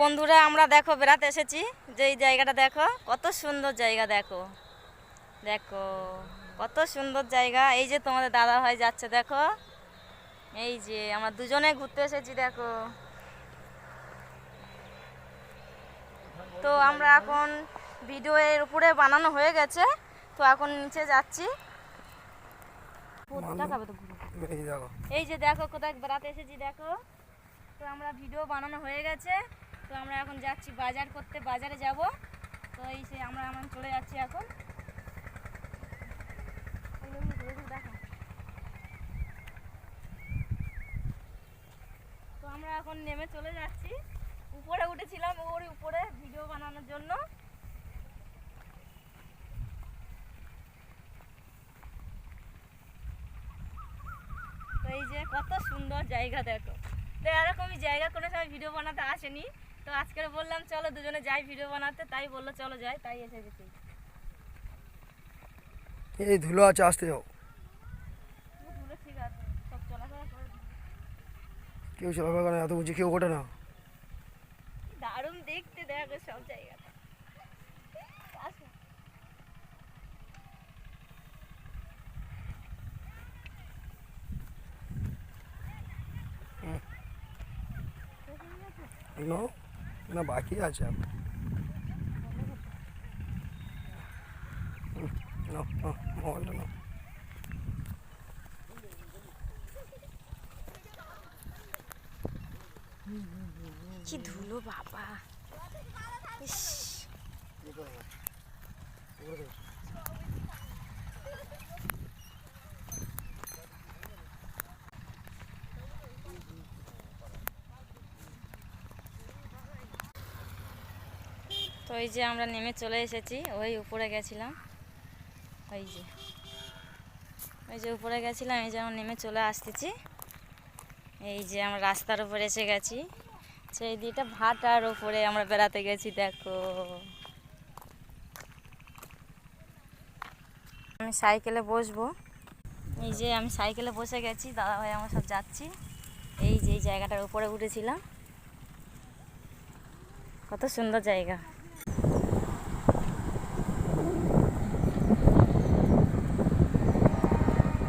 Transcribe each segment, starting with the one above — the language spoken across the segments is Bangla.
বন্ধুরা আমরা দেখো বেড়াতে এসেছি, যে এই জায়গাটা দেখো কত সুন্দর জায়গা। দেখো দেখো কত সুন্দর জায়গা। এই যে তোমাদের দাদা ভাই যাচ্ছে, দেখো এই যে আমরা দুজনে ঘুরতে এসেছি। দেখো তো আমরা এখন ভিডিও এর উপরে বানানো হয়ে গেছে, তো এখন নিচে যাচ্ছি। এই যে দেখো কোথায় বেড়াতে এসেছি। দেখো তো আমরা ভিডিও বানানো হয়ে গেছে, তো আমরা এখন যাচ্ছি বাজার করতে, বাজারে যাব। তো এই সে আমরা চলে যাচ্ছি এখন। তো আমরা এখন নেমে চলে যাচ্ছি। উপরে উঠেছিলাম ওর উপরে ভিডিও বানানোর জন্য। তো এই যে কত সুন্দর জায়গা দেখো। তো এরকমই জায়গা কোনো সময় ভিডিও বানাতে আসেনি, তো আজকে বললাম চলো দুজনে যাই ভিডিও বানাতে, তাই বললো চলো যাই, তাই এসে গেছি। এই ধুলো আছে, আসতে যাও। ধুলো ঠিক আছে, সব চলাফেরা করে। কেউ চলাফেরা করে না, এত উঁচু কেউ ওঠে না। দারুণ দেখতে, দেখো সব জায়গাটা। আসো। না বাকি আছে মোবাইলটা না। কি ধুলো বাবা। তো এই যে আমরা নেমে চলে এসেছি, ওই উপরে গেছিলাম। ওই যে উপরে গেছিলাম, এই যে আমরা নেমে চলে আসতেছি। এই যে আমরা রাস্তার উপরে এসে গেছি, সেই দিকটা ভাটার উপরে আমরা বেড়াতে গেছি। দেখো আমি সাইকেলে বসবো। এই যে আমি সাইকেলে বসে গেছি, দাদা ভাই আমরা সব যাচ্ছি। এই যে এই জায়গাটার উপরে উঠেছিলাম, কত সুন্দর জায়গা।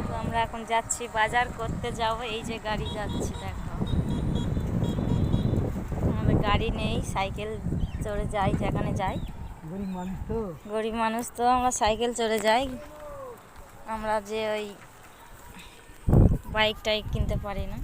তো আমরা এখন যাচ্ছি বাজার করতে যাব। এই যে গাড়ি যাচ্ছি, দেখো আমাদের গাড়ি নেই, সাইকেল চড়ে যাই যেখানে যাই। গরিব মানুষ তো আমরা সাইকেল চড়ে যাই, আমরা যে ওই বাইক টাইক কিনতে পারি না।